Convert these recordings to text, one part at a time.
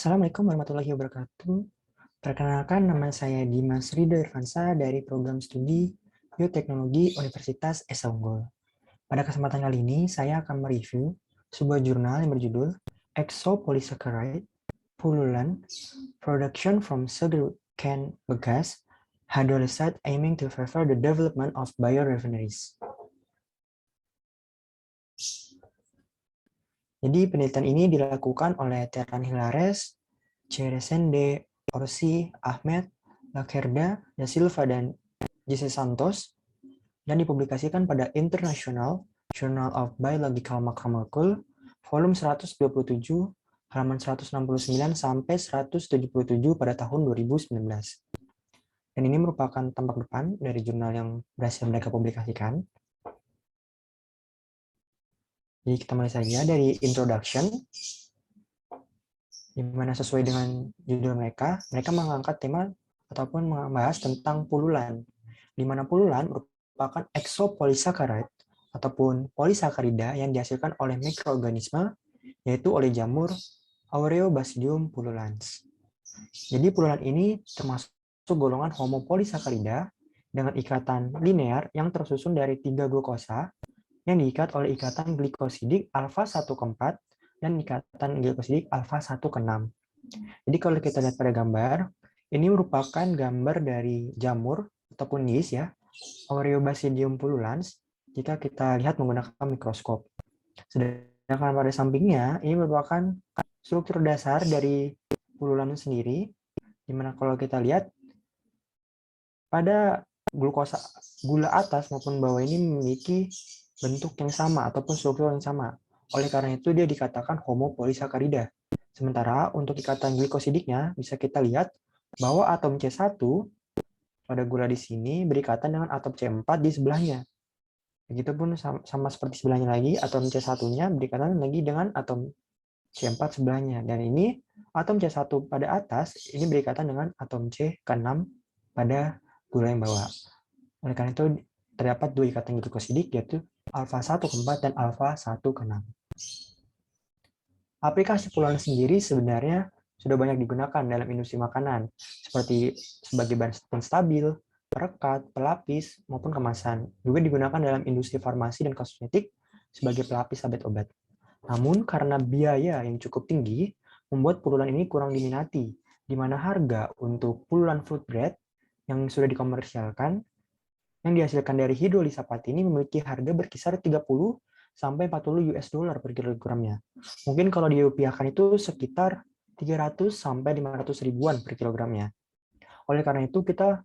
Assalamualaikum warahmatullahi wabarakatuh. Perkenalkan, nama saya Dimas Ridho Irfansa dari program studi Bioteknologi Universitas Esa Unggul. Pada kesempatan kali ini, saya akan mereview sebuah jurnal yang berjudul Exopolysaccharide Pululan Production from Sugarcane Bagasse Hydrolysate Aiming to Favor the Development of Biorefineries. Jadi penelitian ini dilakukan oleh Terran Hilares, Ceresende, Orsi, Ahmed, Lacerda, Da Silva, dan Jesse Santos, dan dipublikasikan pada International Journal of Biological Molecule, volume 127, halaman 169 sampai 177 pada tahun 2019. Dan ini merupakan tampak depan dari jurnal yang berhasil mereka publikasikan. Jadi kita mulai saja dari introduction, di mana sesuai dengan judul mereka mengangkat tema ataupun membahas tentang pululan, di mana pululan merupakan exopolysaccharide ataupun polisakarida yang dihasilkan oleh mikroorganisme, yaitu oleh jamur Aureobasidium pullulans. Jadi pululan ini termasuk golongan homopolisakarida dengan ikatan linear yang tersusun dari 3 glukosa yang diikat oleh ikatan glikosidik alfa 1 ke 4 dan ikatan glikosidik alfa 1 ke 6. Jadi kalau kita lihat pada gambar, ini merupakan gambar dari jamur ataupun yeast ya, Aureobasidium pullulans, jika kita lihat menggunakan mikroskop. Sedangkan pada sampingnya, ini merupakan struktur dasar dari pululan sendiri, di mana kalau kita lihat pada glukosa gula atas maupun bawah ini memiliki bentuk yang sama ataupun struktur yang sama. Oleh karena itu dia dikatakan homopolisakarida. Sementara untuk ikatan glikosidiknya bisa kita lihat bahwa atom C1 pada gula di sini berikatan dengan atom C4 di sebelahnya. Begitupun sama seperti sebelahnya lagi, atom C1-nya berikatan lagi dengan atom C4 sebelahnya. Dan ini atom C1 pada atas ini berikatan dengan atom C ke-6 pada gula yang bawah. Oleh karena itu terdapat dua ikatan glikosidik, yaitu alfa 1 ke 4 dan alfa 1 ke 6. Aplikasi pululan sendiri sebenarnya sudah banyak digunakan dalam industri makanan, seperti sebagai bahan stabil, perekat, pelapis, maupun kemasan. Juga digunakan dalam industri farmasi dan kosmetik sebagai pelapis obat-obat. Namun karena biaya yang cukup tinggi, membuat pululan ini kurang diminati, di mana harga untuk pululan food grade yang sudah dikomersialkan yang dihasilkan dari hidrolisapat ini memiliki harga berkisar 30 sampai 40 US dollar per kilogramnya. Mungkin kalau dirupiahkan itu sekitar 300 sampai 500 ribuan per kilogramnya. Oleh karena itu kita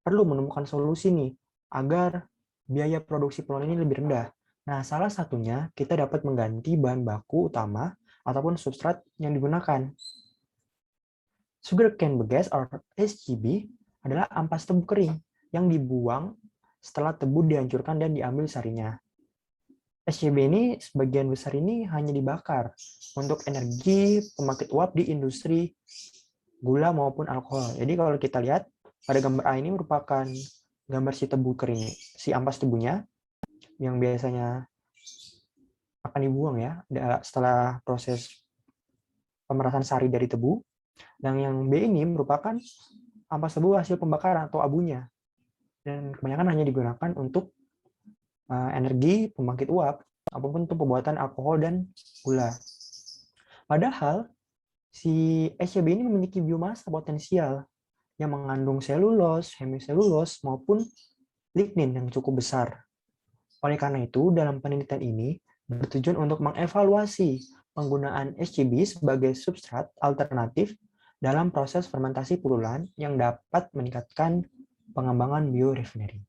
perlu menemukan solusi nih agar biaya produksi puluhan ini lebih rendah. Nah, salah satunya kita dapat mengganti bahan baku utama ataupun substrat yang digunakan. Sugarcane bagasse atau SGB adalah ampas tebu kering yang dibuang setelah tebu dihancurkan dan diambil sarinya. SCB ini sebagian besar ini hanya dibakar untuk energi pembangkit uap di industri gula maupun alkohol. Jadi kalau kita lihat pada gambar A ini merupakan gambar si tebu kering, si ampas tebunya yang biasanya akan dibuang ya setelah proses pemerasan sari dari tebu. Dan yang B ini merupakan ampas tebu hasil pembakaran atau abunya. Dan kebanyakan hanya digunakan untuk energi pembangkit uap apapun untuk pembuatan alkohol dan gula. Padahal si SCB ini memiliki biomasa potensial yang mengandung selulos, hemiselulos maupun lignin yang cukup besar. Oleh karena itu, dalam penelitian ini bertujuan untuk mengevaluasi penggunaan SCB sebagai substrat alternatif dalam proses fermentasi pululan yang dapat meningkatkan pengembangan biorefinery.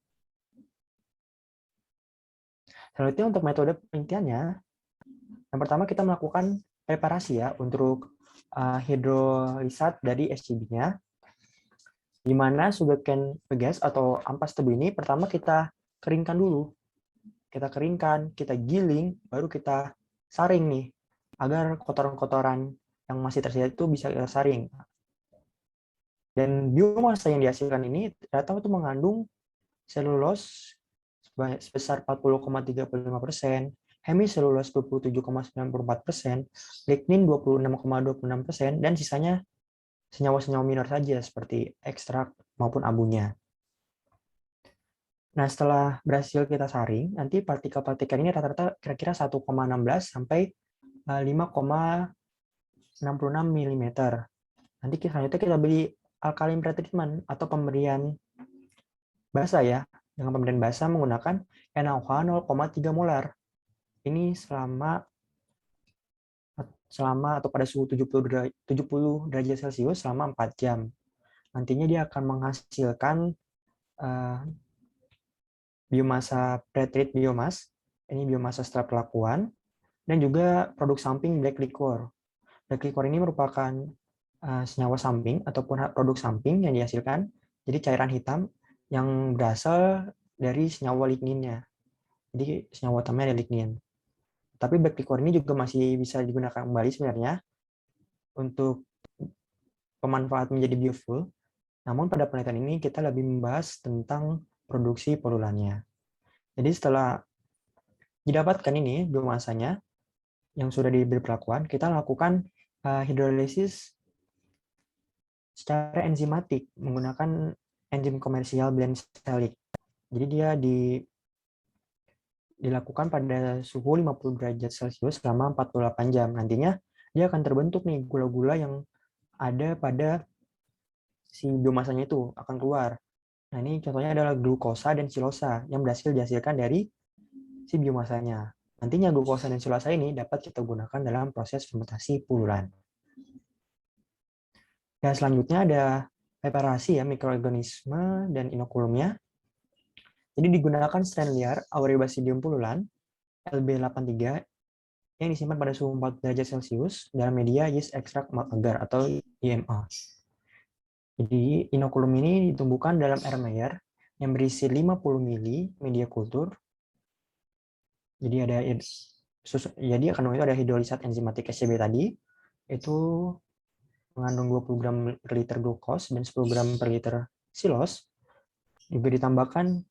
Selanjutnya untuk metode penelitiannya, yang pertama kita melakukan preparasi ya untuk hidrolisat dari SCB-nya, di mana sugarcane bagasse atau ampas tebu ini pertama kita keringkan dulu. Kita keringkan, kita giling, baru kita saring nih, agar kotoran-kotoran yang masih tersisa itu bisa kita saring. Dan biomasa yang dihasilkan ini ternyata itu mengandung selulos sebesar 40,35%, hemiselulose 27,94%, lignin 26,26%, dan sisanya senyawa-senyawa minor saja seperti ekstrak maupun abunya. Nah, setelah berhasil kita saring, nanti partikel-partikel ini rata-rata kira-kira 1,16 sampai 5,66 mm. Nanti selanjutnya kita beri alkaline pretreatment atau pemberian basa ya. Dengan pemberian basa menggunakan NaOH 0,3 molar. Ini selama atau pada suhu 70 derajat Celcius selama 4 jam. Nantinya dia akan menghasilkan biomasa pretreat biomass, ini biomasa setelah perlakuan, dan juga produk samping black liquor. Black liquor ini merupakan senyawa samping ataupun produk samping yang dihasilkan, jadi cairan hitam yang berasal dari senyawa ligninnya. Jadi senyawa utamanya ada lignin. Tapi black liquor ini juga masih bisa digunakan kembali sebenarnya untuk pemanfaat menjadi biofuel. Namun pada penelitian ini kita lebih membahas tentang produksi polulannya. Jadi setelah didapatkan ini biomasanya yang sudah diberi perlakuan, kita lakukan hidrolisis secara enzimatik menggunakan enzim komersial Blend-Stelic. Jadi dia dilakukan pada suhu 50 derajat Celcius selama 48 jam. Nantinya dia akan terbentuk nih gula-gula yang ada pada si biomasanya itu akan keluar. Nah, ini contohnya adalah glukosa dan silosa yang berhasil dihasilkan dari si biomasanya. Nantinya glukosa dan silosa ini dapat kita gunakan dalam proses fermentasi pululan. Dan selanjutnya ada preparasi ya mikroorganisme dan inokulumnya. Jadi digunakan strain liar Aureobasidium pululan LB83 yang disimpan pada suhu 4 derajat Celcius dalam media yeast extract malt agar atau YMA. Jadi inokulum ini ditumbuhkan dalam air Meyer yang berisi 50 mili media kultur. Jadi kandungan itu ada hidrolisat enzimatik SCB tadi, itu mengandung 20 gram per liter glukos dan 10 gram per liter silos. Juga ditambahkan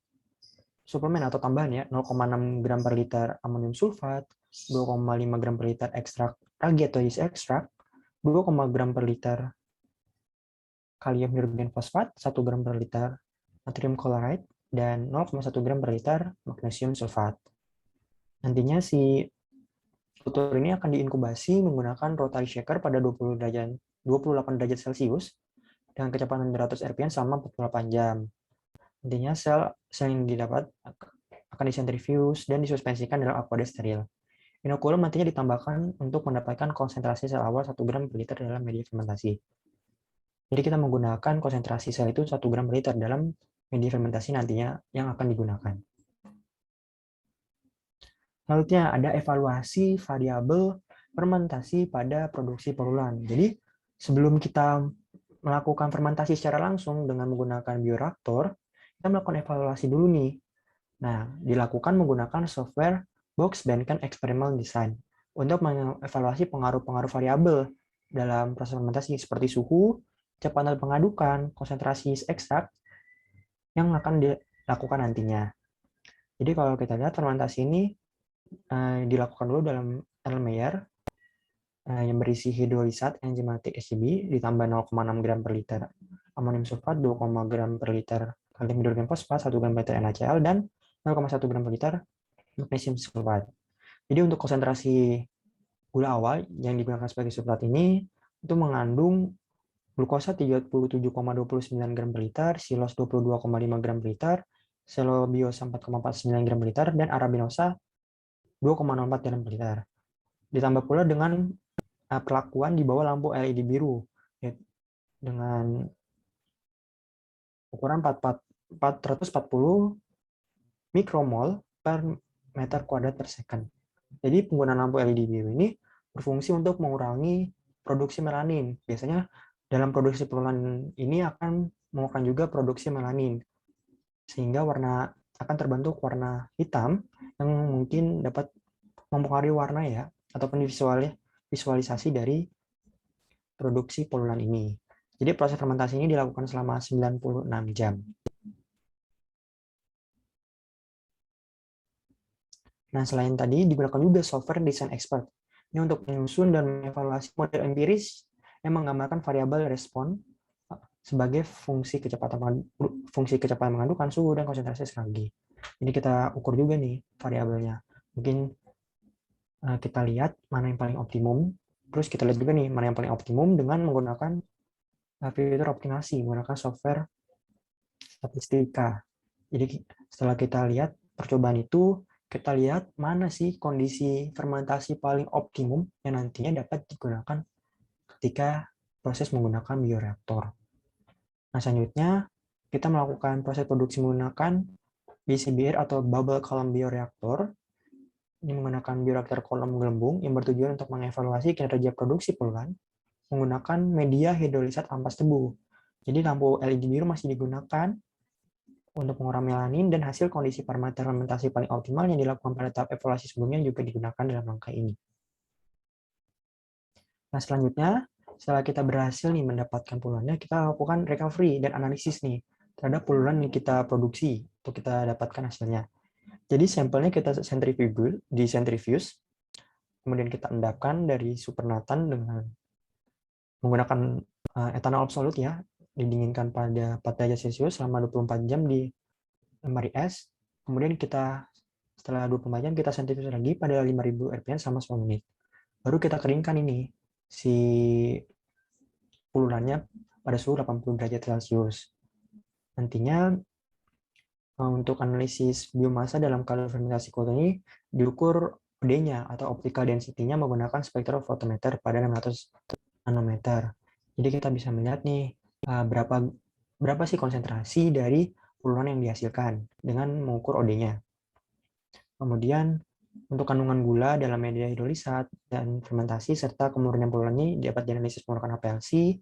suplemen atau tambahan ya, 0,6 gram per liter amonium sulfat, 2,5 gram per liter ekstrak ragi atau yeast extract, 2, gram per liter kalium hidrogen fosfat, 1 gram per liter natrium chloride, dan 0,1 gram per liter magnesium sulfat. Nantinya si kultur ini akan diinkubasi menggunakan rotary shaker pada 28 derajat Celcius dengan kecepatan 100 rpm selama 48 jam. Nantinya sel yang didapat akan disentrifuge dan disuspensikan dalam aqueous steril. Inokulum nantinya ditambahkan untuk mendapatkan konsentrasi sel awal 1 gram per liter dalam media fermentasi. Jadi kita menggunakan konsentrasi sel itu 1 gram per liter dalam media fermentasi nantinya yang akan digunakan. Selanjutnya ada evaluasi variabel fermentasi pada produksi polulan. Jadi sebelum kita melakukan fermentasi secara langsung dengan menggunakan bioreaktor, kita melakukan evaluasi dulu nih. Nah, dilakukan menggunakan software Box Benken Experimental Design untuk mengevaluasi pengaruh-pengaruh variabel dalam proses fermentasi seperti suhu, kecepatan pengadukan, konsentrasi ekstrak yang akan dilakukan nantinya. Jadi kalau kita lihat fermentasi ini dilakukan dulu dalam Erlenmeyer yang berisi hidrolisat enzimatik SCB ditambah 0,6 gram per liter amonium sulfat, 2, gram per liter kalium hidrogen fosfat, 1 gram per liter NaCl, dan 0,1 gram per liter magnesium sulfat. Jadi untuk konsentrasi gula awal yang digunakan sebagai substrat ini itu mengandung glukosa 37,29 gram per liter, silos 22,5 gram per liter, selobiosa 4,49 gram per liter, dan arabinosa 2,04 gram per liter. Ditambah pula dengan perlakuan di bawah lampu LED biru dengan ukuran 440 mikromol per meter kuadrat per second. Jadi penggunaan lampu LED biru ini berfungsi untuk mengurangi produksi melanin. Biasanya dalam produksi polulan ini akan mengurangi juga produksi melanin, sehingga warna akan terbentuk warna hitam yang mungkin dapat mempengaruhi warna ya, ataupun visualisasi dari produksi polulan ini. Jadi proses fermentasi ini dilakukan selama 96 jam. Nah, selain tadi digunakan juga software design expert. Ini untuk menyusun dan mengevaluasi model empiris yang menggambarkan variabel respon sebagai fungsi kecepatan mengadukan, suhu, dan konsentrasi sekali. Jadi kita ukur juga nih variabelnya. Mungkin kita lihat mana yang paling optimum. Terus kita lihat juga nih mana yang paling optimum dengan menggunakan fitur optimasi, menggunakan software statistika. Jadi setelah kita lihat percobaan itu, kita lihat mana sih kondisi fermentasi paling optimum yang nantinya dapat digunakan ketika proses menggunakan bioreaktor. Nah, selanjutnya kita melakukan proses produksi menggunakan BCBR atau Bubble Column Bioreaktor. Ini menggunakan bioreaktor kolom gelembung yang bertujuan untuk mengevaluasi kinerja produksi poluan menggunakan media hidrolisat ampas tebu. Jadi lampu LED biru masih digunakan untuk pengurangan melanin, dan hasil kondisi parameter fermentasi paling optimal yang dilakukan pada tahap evaluasi sebelumnya juga digunakan dalam langkah ini. Nah, selanjutnya, setelah kita berhasil nih mendapatkan poluannya, kita lakukan recovery dan analisis nih terhadap poluan yang kita produksi untuk kita dapatkan hasilnya. Jadi sampelnya kita centrifuge, kemudian kita endapkan dari supernatan dengan menggunakan etanol absolut ya, didinginkan pada 4 derajat Celcius selama 24 jam di lemari es. Kemudian kita setelah 24 jam kita sentrifuge lagi pada 5000 rpm selama 10 menit. Baru kita keringkan ini si pulunannya pada suhu 80 derajat Celcius. Nantinya untuk analisis biomasa dalam kalori fermentasi kultur ini diukur PD-nya atau optical density-nya menggunakan spektrofotometer pada 600 nanometer. Jadi kita bisa melihat nih berapa sih konsentrasi dari puluhan yang dihasilkan dengan mengukur OD-nya. Kemudian untuk kandungan gula dalam media hidrolisat dan fermentasi serta kemurnian puluhan ini dapat dianalisis menggunakan HPLC.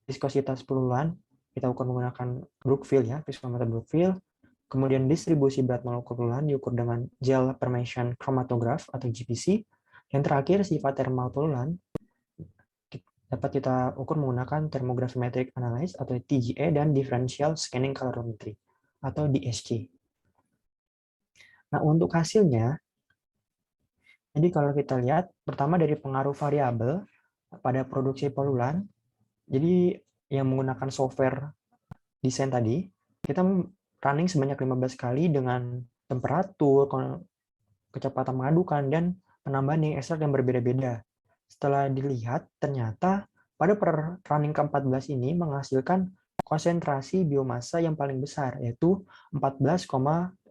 Viskositas puluhan kita ukur menggunakan Brookfield ya, viskometer Brookfield. Kemudian distribusi berat molekul puluhan diukur dengan gel permeation chromatograph atau GPC. Yang terakhir sifat termal puluhan dapat kita ukur menggunakan thermographimetric analysis atau TGA dan differential scanning calorimetry atau DSC. Nah, untuk hasilnya, jadi kalau kita lihat pertama dari pengaruh variabel pada produksi poluan, jadi yang menggunakan software desain tadi, kita running sebanyak 15 kali dengan temperatur, kecepatan mengadukan, dan penambahan yang ekstrak yang berbeda-beda. Setelah dilihat, ternyata pada running ke-14 ini menghasilkan konsentrasi biomasa yang paling besar, yaitu 14,56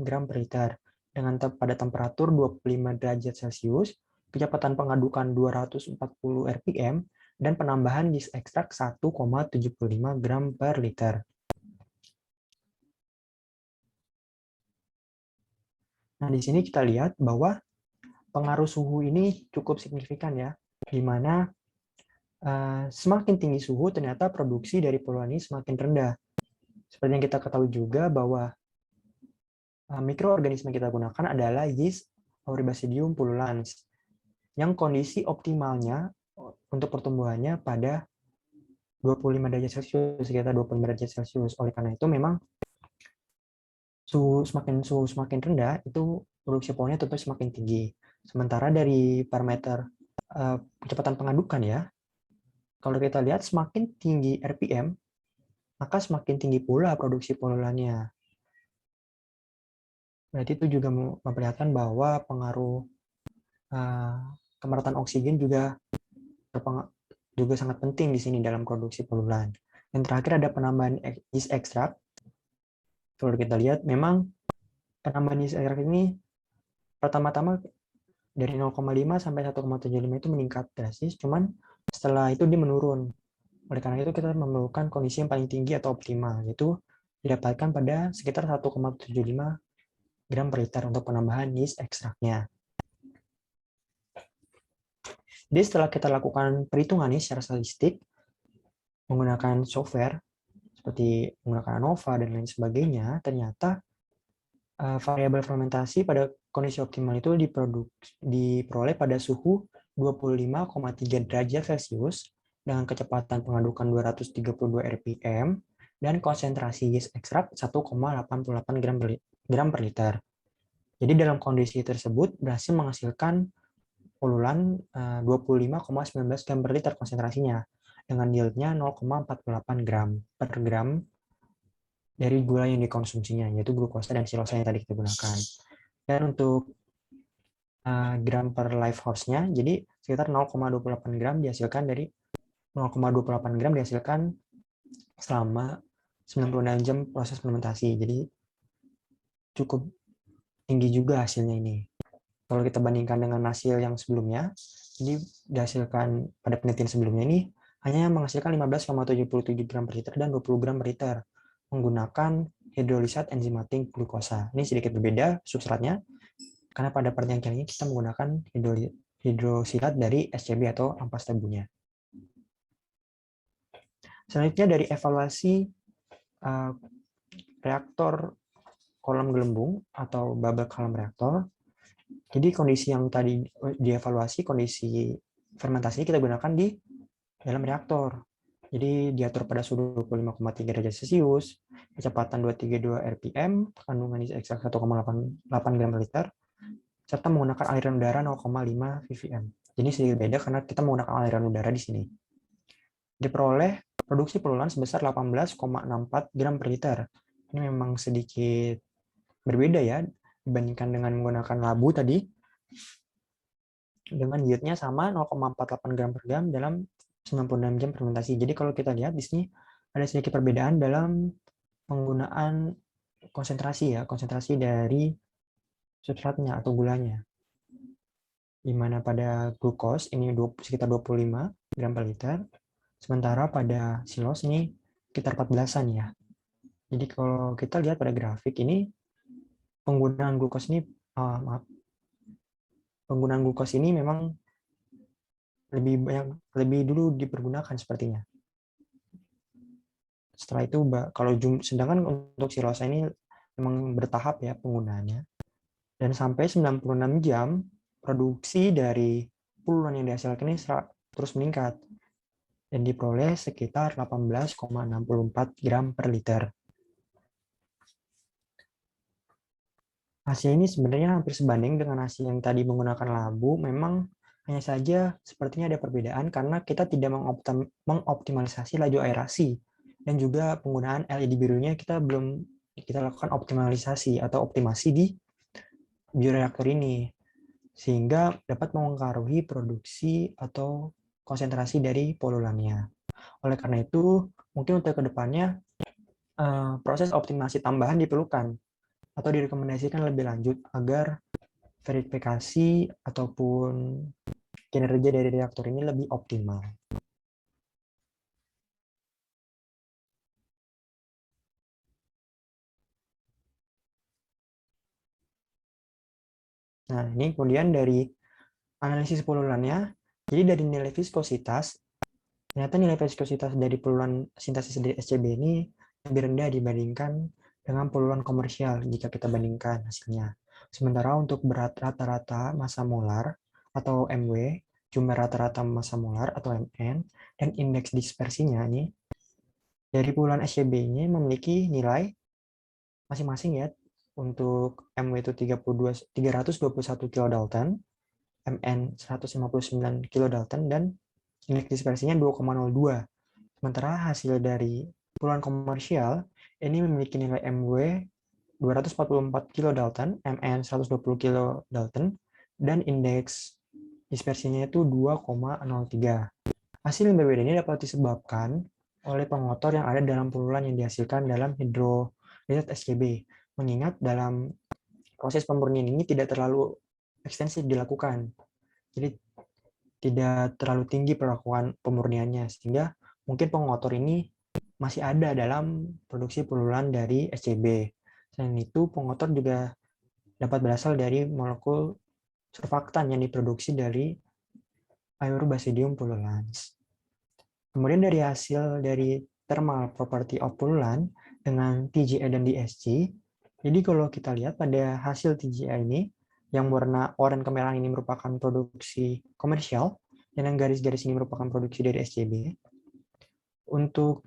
gram per liter, dengan pada temperatur 25 derajat Celcius, kecepatan pengadukan 240 rpm, dan penambahan yeast ekstrak 1,75 gram per liter. Nah, di sini kita lihat bahwa pengaruh suhu ini cukup signifikan ya, di mana semakin tinggi suhu ternyata produksi dari poluan ini semakin rendah. Seperti yang kita ketahui juga bahwa mikroorganisme yang kita gunakan adalah yeast Auribasidium pullulans, yang kondisi optimalnya untuk pertumbuhannya pada 25 derajat Celcius, sekitar 25 derajat Celcius. Oleh karena itu memang suhu semakin rendah, itu produksi poluannya tentu semakin tinggi. Sementara dari parameter kecepatan pengadukan ya, kalau kita lihat semakin tinggi RPM, maka semakin tinggi pula produksi poluannya. Berarti itu juga memperlihatkan bahwa pengaruh kemeratan oksigen juga sangat penting di sini dalam produksi poluan. Yang terakhir ada penambahan yeast extract. Kalau kita lihat, memang penambahan yeast extract ini pertama-tama dari 0,5 sampai 1,75 itu meningkat drastis, cuman setelah itu dia menurun. Oleh karena itu kita memerlukan kondisi yang paling tinggi atau optimal, yaitu didapatkan pada sekitar 1,75 gram per liter untuk penambahan yeast ekstraknya. Jadi setelah kita lakukan perhitungan ini secara statistik menggunakan software seperti menggunakan ANOVA dan lain sebagainya, ternyata variabel fermentasi pada kondisi optimal itu diperoleh pada suhu 25,3 derajat Celcius dengan kecepatan pengadukan 232 rpm dan konsentrasi yeast ekstrak 1,88 gram per liter. Jadi dalam kondisi tersebut berhasil menghasilkan pululan 25,19 gram per liter konsentrasinya dengan yieldnya 0,48 gram per gram dari gula yang dikonsumsinya, yaitu glukosa dan silosa yang tadi kita gunakan. Dan untuk gram per live host-nya, jadi sekitar 0,28 gram dihasilkan dari 0,28 gram dihasilkan selama 96 jam proses fermentasi. Jadi cukup tinggi juga hasilnya ini. Kalau kita bandingkan dengan hasil yang sebelumnya, jadi dihasilkan pada penelitian sebelumnya ini hanya menghasilkan 15,77 gram per liter dan 20 gram per liter menggunakan hidrolisat enzimatik glukosa. Ini sedikit berbeda substratnya, karena pada penelitian kali ini kita menggunakan hidrosilat dari SCB atau ampas tebunya. Selanjutnya dari evaluasi reaktor kolam gelembung atau bubble column reaktor. Jadi kondisi yang tadi dievaluasi, kondisi fermentasi kita gunakan di dalam reaktor. Jadi diatur pada suhu 25,3 derajat Celcius, kecepatan 232 rpm, kandungan ekstrak 1,88 gram per liter, serta menggunakan aliran udara 0,5 ppm. Jadi sedikit beda karena kita menggunakan aliran udara di sini. Diperoleh produksi pululan sebesar 18,64 gram per liter. Ini memang sedikit berbeda ya dibandingkan dengan menggunakan labu tadi. Dengan yieldnya sama 0,48 gram per gram dalam 96 jam fermentasi. Jadi kalau kita lihat di sini ada sedikit perbedaan dalam penggunaan konsentrasi ya, konsentrasi dari substratnya atau gulanya. Di mana pada glukos ini sekitar 25 gram per liter, sementara pada silos ini sekitar 14-an ya. Jadi kalau kita lihat pada grafik ini penggunaan glukos ini penggunaan glukos ini memang lebih dulu dipergunakan sepertinya. Setelah itu kalau sedangkan untuk silosa ini memang bertahap ya penggunaannya. Dan sampai 96 jam produksi dari puluhan yang dihasilkan ini terus meningkat dan diperoleh sekitar 18,64 gram per liter. Hasil ini sebenarnya hampir sebanding dengan hasil yang tadi menggunakan labu, memang hanya saja sepertinya ada perbedaan karena kita tidak mengoptimalisasi laju aerasi dan juga penggunaan LED birunya kita lakukan optimalisasi atau optimasi di bioreaktor ini sehingga dapat mempengaruhi produksi atau konsentrasi dari polulannya. Oleh karena itu, mungkin untuk kedepannya proses optimasi tambahan diperlukan atau direkomendasikan lebih lanjut agar verifikasi ataupun kinerja dari reaktor ini lebih optimal. Nah, ini kemudian dari analisis polulannya, jadi dari nilai viskositas, ternyata nilai viskositas dari polulan sintesis dari SCB ini lebih rendah dibandingkan dengan polulan komersial jika kita bandingkan hasilnya. Sementara untuk berat rata-rata massa molar atau MW, jumlah rata-rata massa molar atau MN, dan indeks dispersinya ini dari puluhan SCB ini memiliki nilai masing-masing ya. Untuk MW itu 321 kilodalton, MN 159 kilodalton, dan indeks dispersinya 2,02. Sementara hasil dari puluhan komersial ini memiliki nilai MW 244 kilodalton, MN 120 kilodalton, dan indeks dispersinya itu 2,03. Hasil yang berbeda ini dapat disebabkan oleh pengotor yang ada dalam puluhan yang dihasilkan dalam hidrolisat SCB. Mengingat dalam proses pemurnian ini tidak terlalu ekstensif dilakukan. Jadi tidak terlalu tinggi perlakuan pemurniannya, sehingga mungkin pengotor ini masih ada dalam produksi puluhan dari SCB. Selain itu, pengotor juga dapat berasal dari molekul surfaktan yang diproduksi dari Pyrbasidium pullulans. Kemudian dari hasil dari thermal property of pullulan dengan TGA dan DSC, jadi kalau kita lihat pada hasil TGA ini, yang warna oranye kemerah ini merupakan produksi komersial, dan yang garis-garis ini merupakan produksi dari SCB. Untuk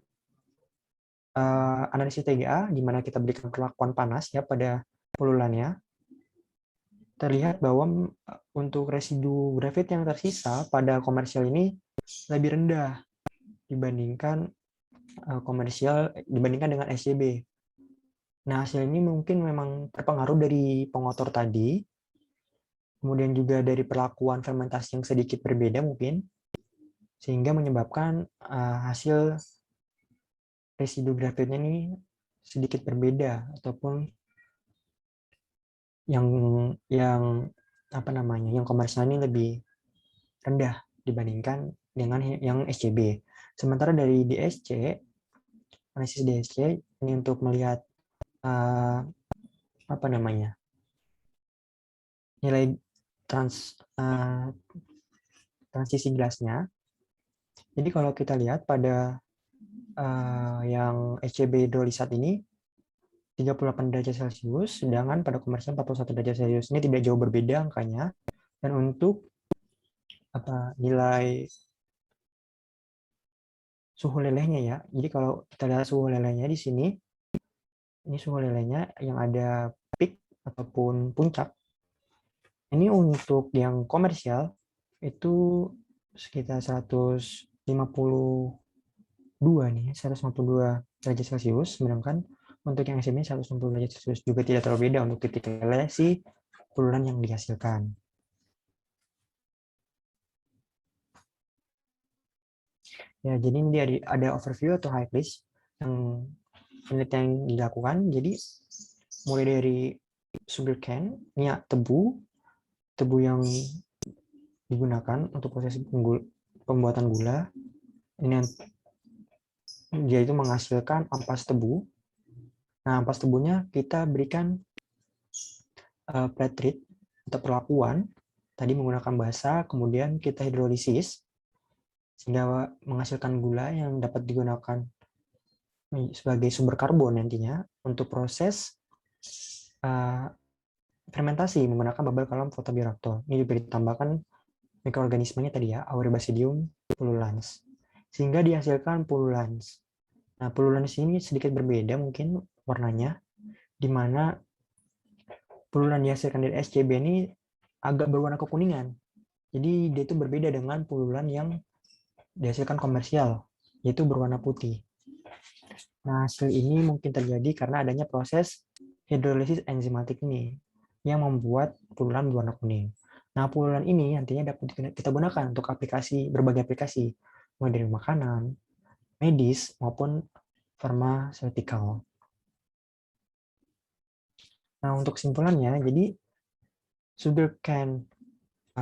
analisis TGA, di mana kita berikan perlakuan panas ya pada pullulannya, terlihat bahwa untuk residu grafit yang tersisa pada komersial ini lebih rendah dibandingkan dengan SCB. Nah, hasil ini mungkin memang terpengaruh dari pengotor tadi, kemudian juga dari perlakuan fermentasi yang sedikit berbeda mungkin, sehingga menyebabkan hasil residu grafitnya ini sedikit berbeda ataupun yang yang komersial ini lebih rendah dibandingkan dengan yang SCB. Sementara dari DSC, analisis DSC ini untuk melihat nilai transisi gelasnya. Jadi kalau kita lihat pada yang SCB hidrolisat ini 38 derajat Celcius, sedangkan pada komersial 41 derajat Celcius. Ini tidak jauh berbeda angkanya. Dan untuk nilai suhu lelehnya ya. Jadi kalau kita lihat suhu lelehnya di sini, ini suhu lelehnya yang ada peak ataupun puncak. Ini untuk yang komersial itu sekitar 152 nih, 152 derajat Celcius, sedangkan untuk yang SCB 160 derajat Celcius juga tidak terlalu beda untuk titik leleh si puluhan yang dihasilkan. Ya, jadi ini ada overview atau high list yang penelitian yang dilakukan. Jadi mulai dari sugarcane, minyak tebu yang digunakan untuk proses pembuatan gula. Ini dia itu menghasilkan ampas tebu. Nah, ampas tebunya kita berikan flat treat atau perlakuan. Tadi menggunakan basa, kemudian kita hidrolisis sehingga menghasilkan gula yang dapat digunakan sebagai sumber karbon nantinya untuk proses fermentasi menggunakan bubble column photobioreactor. Ini juga ditambahkan mikroorganismenya tadi ya, Aureobasidium pullulans. Sehingga dihasilkan pullulans. Nah, pullulans ini sedikit berbeda mungkin warnanya, di mana pululan dihasilkan dari SCB ini agak berwarna kekuningan. Jadi dia itu berbeda dengan pululan yang dihasilkan komersial, yaitu berwarna putih. Nah, hasil ini mungkin terjadi karena adanya proses hidrolisis enzimatik ini yang membuat pululan berwarna kuning. Nah, pululan ini nantinya dapat kita gunakan untuk berbagai aplikasi, mulai dari makanan, medis, maupun pharmaceutical. Nah, untuk kesimpulannya, jadi sugarcane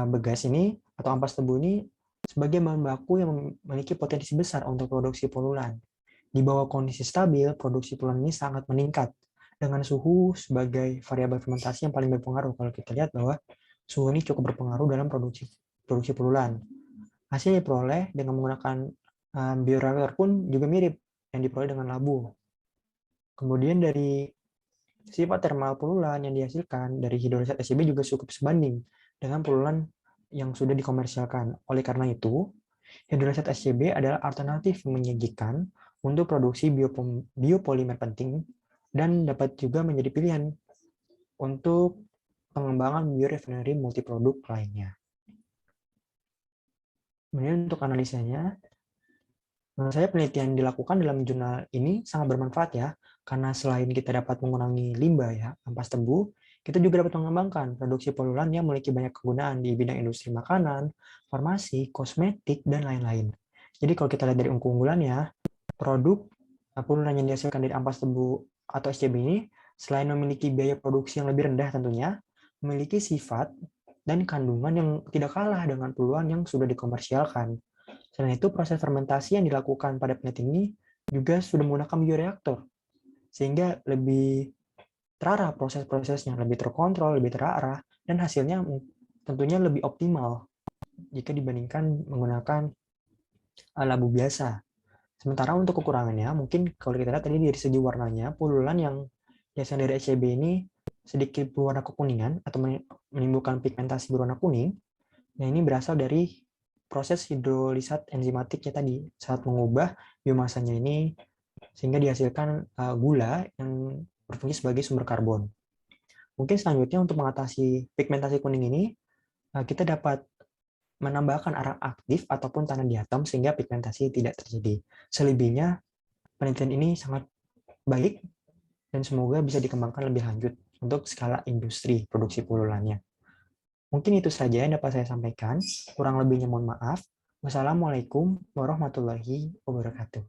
begas ini atau ampas tebu ini sebagai bahan baku yang memiliki potensi besar untuk produksi polulan. Di bawah kondisi stabil, produksi polulan ini sangat meningkat dengan suhu sebagai variabel fermentasi yang paling berpengaruh. Kalau kita lihat bahwa suhu ini cukup berpengaruh dalam produksi polulan. Hasil yang diperoleh dengan menggunakan bioreaktor pun juga mirip yang diperoleh dengan labu. Kemudian dari sifat termal pululan yang dihasilkan dari hidrolisat SCB juga cukup sebanding dengan pululan yang sudah dikomersialkan. Oleh karena itu, hidrolisat SCB adalah alternatif yang menyajikan untuk produksi biopolimer penting dan dapat juga menjadi pilihan untuk pengembangan biorefinery multiproduk lainnya. Kemudian untuk analisanya, menurut saya penelitian yang dilakukan dalam jurnal ini sangat bermanfaat ya, karena selain kita dapat mengurangi limbah ya, ampas tebu, kita juga dapat mengembangkan produksi polulan yang memiliki banyak kegunaan di bidang industri makanan, farmasi, kosmetik, dan lain-lain. Jadi kalau kita lihat dari keunggulannya, produk polulan yang dihasilkan dari ampas tebu atau SCB ini, selain memiliki biaya produksi yang lebih rendah tentunya, memiliki sifat dan kandungan yang tidak kalah dengan poluan yang sudah dikomersialkan. Selain itu, proses fermentasi yang dilakukan pada penelitian ini juga sudah menggunakan bioreaktor, sehingga lebih terarah proses-prosesnya, lebih terkontrol, lebih terarah, dan hasilnya tentunya lebih optimal jika dibandingkan menggunakan labu biasa. Sementara untuk kekurangannya, mungkin kalau kita lihat tadi dari segi warnanya, pululan yang biasanya dari SCB ini sedikit berwarna kekuningan atau menimbulkan pigmentasi berwarna kuning. Nah, ini berasal dari proses hidrolisat enzimatiknya tadi saat mengubah biomasanya ini sehingga dihasilkan gula yang berfungsi sebagai sumber karbon. Mungkin selanjutnya untuk mengatasi pigmentasi kuning ini, kita dapat menambahkan arang aktif ataupun tanah di atom sehingga pigmentasi tidak terjadi. Selebihnya, penelitian ini sangat baik dan semoga bisa dikembangkan lebih lanjut untuk skala industri produksi pululannya. Mungkin itu saja yang dapat saya sampaikan. Kurang lebihnya mohon maaf. Wassalamualaikum warahmatullahi wabarakatuh.